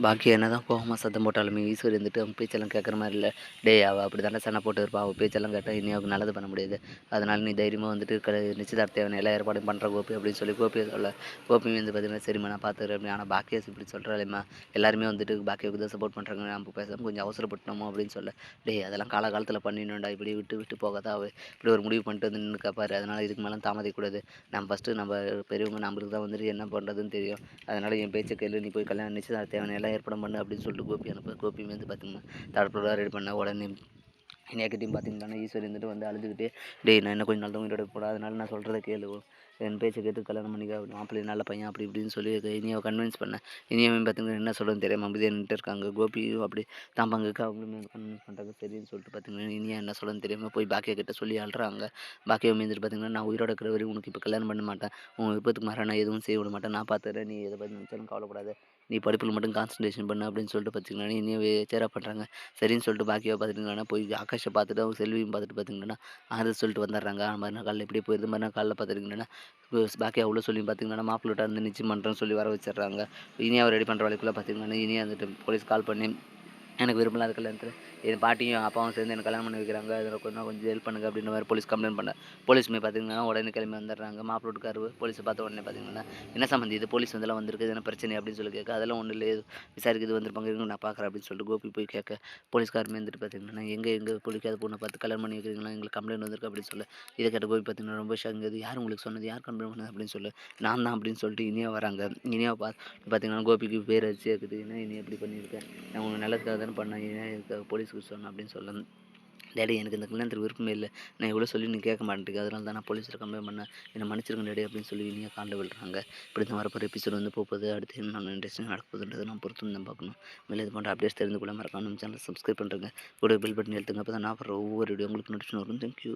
பாக்கியா என்னதான் கோவமா சத்தம் போட்டாலுமே ஈஸ்வரி வந்துட்டு அவங்க பேச்செல்லாம் கேட்குற மாதிரி இல்லை. டேய் அவள் அப்படி தானே சண்டை போட்டு இருப்பா, அவள் பேச்செல்லாம் கேட்டால் இனி அவளுக்கு நல்லது பண்ண முடியாது. அதனால் நீ தைரியமாக வந்துட்டு நிச்சயதார்த்த தேவையான எல்லா ஏற்பாடும் பண்ணுற கோபி அப்படின்னு சொல்லி கோபியை சொல்ல, கோபி வந்து பார்த்தீங்கன்னா சரிம்மா நான் பார்த்துக்கிறேன் அப்படின்னு. ஆனால் பாக்கியா இப்படி சொல்கிறாளேம்மா, எல்லாருமே வந்துட்டு பாக்கியாவுக்கு தான் சப்போர்ட் பண்ணுறாங்க, நம்ம பேசாமல் கொஞ்சம் அவசரப்பட்டோமோ அப்படின்னு சொல்ல, டேய் அதெல்லாம் காலகாலத்தில் பண்ணிடணும்டா, இப்படி விட்டு விட்டு போகாதா அவள் இப்படி ஒரு முடிவு பண்ணிட்டு வந்து நின்று பாரு. அதனால் இதுக்கு மேலே தாமதிக்கூடாது. நம்ம ஃபஸ்ட்டு நம்ம பெரியவங்க நம்மளுக்கு தான் வந்துட்டு என்ன பண்ணுறதுன்னு தெரியும். அதனால் என் பேச்சை கேளு, நீ போய் கல்யாணம் நிச்சயதார்த்த தேவையான எல்லாம் ஏற்பாடும் பண்ணு அப்படின்னு சொல்லிட்டு கோபி அனுப்ப, கோபி வந்து பார்த்திங்கன்னா தடப்படா ரெடி பண்ண உடனே இனியாக்கிட்டையும் பார்த்தீங்கன்னா ஈஸ்வரி வந்துட்டு வந்து அழுதுகிட்டே, டேய் நான் இன்னும் கொஞ்சம் நாள் தான் உயிரோட போட, அதனால நான் சொல்கிறத கேளு, என் பேச்சை கேட்டு கல்யாணம் பண்ணிக்க, மாப்பிள்ளை நல்ல பையன் அப்படி இப்படின்னு சொல்லி இனியாவை கன்வின்ஸ் பண்ணேன். இனியாவையும் பார்த்தீங்கன்னா என்ன சொல்கிறேன்னு தெரியாமல் அமைதியாக நின்றுட்டு இருக்காங்க. கோபியும் அப்படி தான் பங்குக்கு அவங்களுமே கன்வின்ஸ் பண்ணுறாங்க. சரின்னு சொல்லிட்டு பார்த்தீங்கன்னா இனியா என்ன சொல்கிறேன்னு தெரியாமல் போய் பாக்கியா கிட்ட சொல்லி அழுறாங்க. பாக்கியா மீந்துட்டு பார்த்தீங்கன்னா நான் உயிரோட இருக்கிற வரையும் உனக்கு இப்போ கல்யாணம் பண்ண மாட்டேன், உன் விருப்பத்துக்கு மாற நான் எதுவும் செய்ய விட மாட்டேன், நான் பார்த்துறேன், நீ எதை பற்றி நினச்சாலும் கவலைப்படாத, நீ படிப்பில் மட்டும் கான்சன்ட்ரேஷன் பண்ணு அப்படின்னு சொல்லிட்டு பார்த்தீங்கன்னா இனியாவே சேராக பண்ணுறாங்க. சரின்னு சொல்லிட்டு பாக்கியாவை பார்த்துட்டிங்கன்னா போய் ஆகாஷை பார்த்துட்டு அவங்க செல்வியும் பார்த்துட்டு பார்த்தீங்கன்னா ஆறுதல் சொல்லிட்டு வந்துடுறாங்க. மறுநாள் காலையில் இப்படி போயிடுது. மறுநாள் காலையில் பார்த்துட்டிங்கன்னா பாக்கியா உள்ள சொல்லி பார்த்தீங்கன்னா மாப்பிள்ளை வந்து நிச்சயம் பண்ணுறேன்னு சொல்லி வர வச்சிடுறாங்க. இனியா ரெடி பண்ணுற வேலைக்குள்ளே பார்த்தீங்கன்னா இனியா வந்துட்டு போலீஸ் கால் பண்ணி எனக்கு விருப்பம் இல்லாத கல்யாணத்தில் என் பாட்டியும் அப்பாவும் சேர்ந்து எனக்கு கல்யாணம் பண்ணி வைக்கிறாங்க, அதில் கொஞ்சம் ஹெல்ப் பண்ணுங்க அப்படின்ற மாதிரி போலீஸ் கம்ப்ளைண்ட் பண்ண, போலீஸுமே பார்த்தீங்கன்னா உடனே கிளம்பி வந்துடுறாங்க. மாப்பிள்ளை வீட்டுக்காரு போலீஸை பார்த்த உடனே பார்த்தீங்கன்னா என்ன சம்மந்தி இது, போலீஸ் வந்தெல்லாம் வந்திருக்கு, எதனா பிரச்சனை அப்படின்னு சொல்லி கேட்க, அதெல்லாம் ஒன்றும் இல்லை விசாரிக்கிறது வந்திருப்பாங்க, இருங்க நான் பார்க்குறேன் அப்படின்னு சொல்லிட்டு கோபி போய் கேட்க, போலீஸ்காரமே வந்துட்டு பார்த்தீங்கன்னா எங்கள் பிடிக்காத பொண்ணை பார்த்து கல்யாணம் பண்ணி வைக்கிறீங்களா, எங்களுக்கு கம்ப்ளைண்ட் வந்திருக்கு அப்படின்னு சொல்ல, இதை கேட்ட கோபி பார்த்தீங்கன்னா ரொம்ப ஷாங்குது, யார் உங்களுக்கு சொன்னது, யார் கம்ப்ளைண்ட் பண்ணது அப்படின்னு சொல்லி, நான் தான் அப்படின்னு சொல்லிட்டு இனியா வராங்க. இனியா பார்த்தீங்கன்னா கோபிக்கு பேர் அடிச்சு இருக்குது, ஏன்னா இனி எப்படி பண்ணியிருக்கேன், நான் உங்கள் நல்லதுக்காக தானே பண்ணேன், ஏன் இதுக்காக போலீஸுக்கு சொன்னேன் அப்படின்னு சொல்ல, டேடி எனக்கு இந்த கல்யாணத்துக்கு விருப்பமே இல்லை, நான் இவ்வளோ சொல்லி நீ கேட்க மாட்டேங்க, அதனால தான் நான் போலீஸில் கம்ப்ளைண்ட் பண்ணேன், என்னை மன்னிச்சிருங்க டேடி அப்படின்னு சொல்லி இனியாக காண்ட விடுறாங்க. இப்படி தான் வரப்போகிற எபிசோட் வந்து போகுது, அடுத்து என்ன இன்ட்ரெஸ்டிங் நடக்க போகுதுன்றதை நான் பொறுத்து தான் பார்க்கணும். மேலே இது போன்ற அப்டேட்ஸ் தெரிந்து கொள்ள மறக்காம நம்ம சேனலை சப்ஸ்கிரைப் பண்ணுறேங்க, கூட பெல் பட்டன் எழுத்துங்க, அப்போ தான் நான் வர ஒவ்வொரு வீடியோ உங்களுக்கு நோட்டிஃபிகேஷன் வரும். தேங்க்யூ.